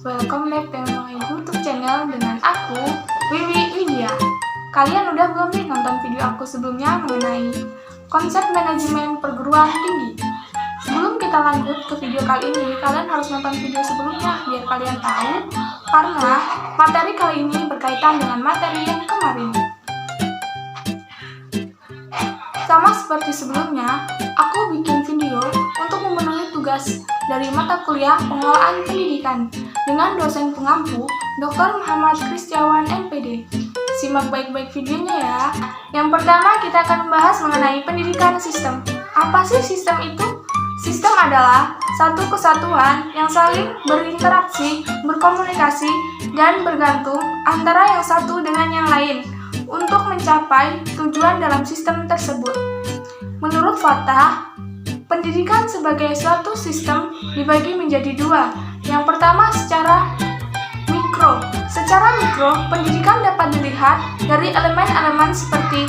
welcome back to my YouTube channel dengan aku, Wiwi Widya. Kalian udah belum nih nonton video aku sebelumnya mengenai konsep manajemen perguruan tinggi? Sebelum kita lanjut ke video kali ini, kalian harus nonton video sebelumnya biar kalian tahu, karena materi kali ini berkaitan dengan materi yang kemarin. Sama seperti sebelumnya, aku bikin video untuk memenuhi tugas dari mata kuliah pengelolaan pendidikan dengan dosen pengampu Dr. Muhammad Kristiawan MPD. Simak baik-baik videonya ya. Yang pertama kita akan membahas mengenai pendidikan sistem. Apa sih sistem itu? Sistem adalah satu kesatuan yang saling berinteraksi, berkomunikasi, dan bergantung antara yang satu dengan yang lain untuk mencapai tujuan dalam sistem tersebut. Menurut Fatah, pendidikan sebagai suatu sistem dibagi menjadi dua. Yang pertama secara mikro. Secara mikro, pendidikan dapat dilihat dari elemen-elemen seperti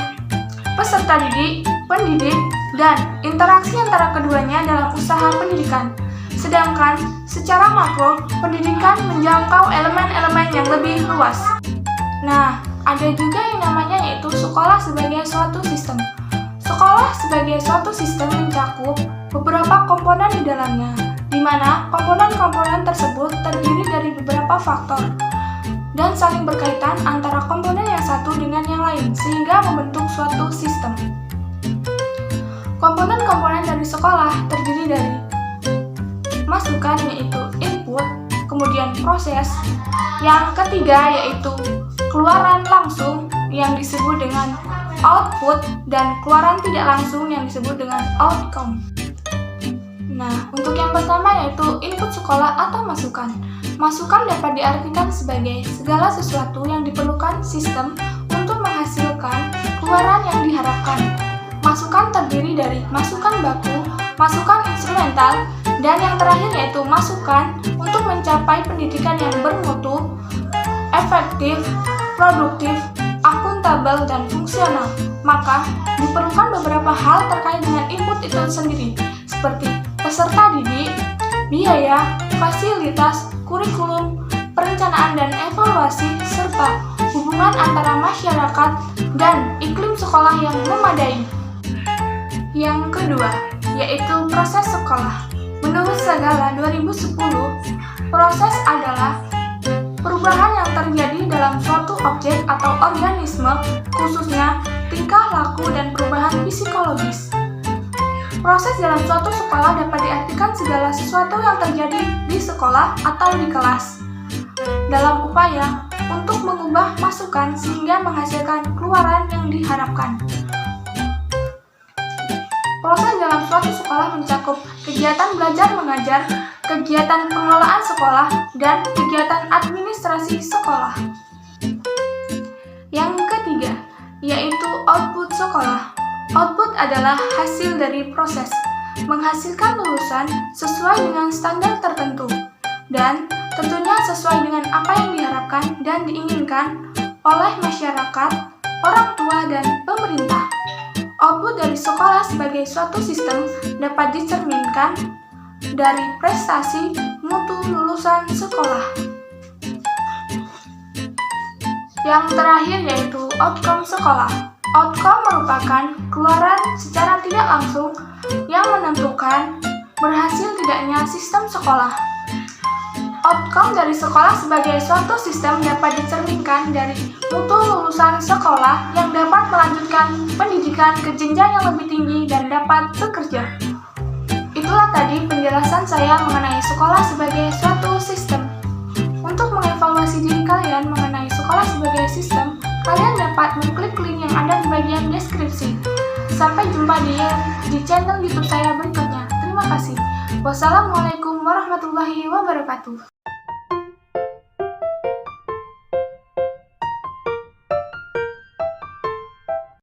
peserta didik, pendidik, dan interaksi antara keduanya dalam usaha pendidikan. Sedangkan secara makro, pendidikan menjangkau elemen-elemen yang lebih luas. Nah, ada juga yang namanya yaitu sekolah sebagai suatu sistem. Sekolah sebagai suatu sistem mencakup beberapa komponen di dalamnya, di mana komponen-komponen tersebut terdiri dari beberapa faktor dan saling berkaitan antara komponen yang satu dengan yang lain sehingga membentuk suatu sistem. Komponen-komponen dari sekolah terdiri dari masukan yaitu input, kemudian proses, yang ketiga yaitu keluaran langsung yang disebut dengan output, dan keluaran tidak langsung yang disebut dengan outcome. Nah, untuk yang pertama yaitu input sekolah atau masukan. Masukan dapat diartikan sebagai segala sesuatu yang diperlukan sistem untuk menghasilkan keluaran yang diharapkan. Masukan terdiri dari masukan baku, masukan instrumental, dan yang terakhir yaitu masukan untuk mencapai pendidikan yang bermutu, efektif, produktif, akuntabel, dan fungsional. Maka, diperlukan beberapa hal terkait dengan input itu sendiri, seperti peserta didik, biaya, fasilitas, kurikulum, perencanaan dan evaluasi, serta hubungan antara masyarakat dan iklim sekolah yang memadai. Yang kedua, yaitu proses sekolah. Menurut Sagala 2010, proses adalah perubahan yang terjadi dalam suatu objek atau organisme, khususnya tingkah laku dan perubahan psikologis. Proses dalam suatu sekolah dapat diartikan segala sesuatu yang terjadi di sekolah atau di kelas dalam upaya untuk mengubah masukan sehingga menghasilkan keluaran yang diharapkan. Proses dalam suatu sekolah mencakup kegiatan belajar mengajar, kegiatan pengelolaan sekolah, dan kegiatan administrasi sekolah. Yang ketiga, yaitu output sekolah. Output adalah hasil dari proses, menghasilkan lulusan sesuai dengan standar tertentu, dan tentunya sesuai dengan apa yang diharapkan dan diinginkan oleh masyarakat, orang tua, dan pemerintah. Output dari sekolah sebagai suatu sistem dapat dicerminkan dari prestasi mutu lulusan sekolah. Yang terakhir yaitu outcome sekolah. Outcome merupakan keluaran secara tidak langsung yang menentukan berhasil tidaknya sistem sekolah. Outcome dari sekolah sebagai suatu sistem dapat dicerminkan dari mutu lulusan sekolah yang dapat melanjutkan pendidikan ke jenjang yang lebih tinggi dan dapat bekerja. Itulah tadi penjelasan saya mengenai sekolah sebagai suatu sistem. Untuk mengevaluasi diri kalian mengenai sekolah sebagai sistem, kalian dapat mengklik link yang ada di bagian deskripsi. Sampai jumpa di channel YouTube saya berikutnya. Terima kasih. Wassalamualaikum warahmatullahi wabarakatuh.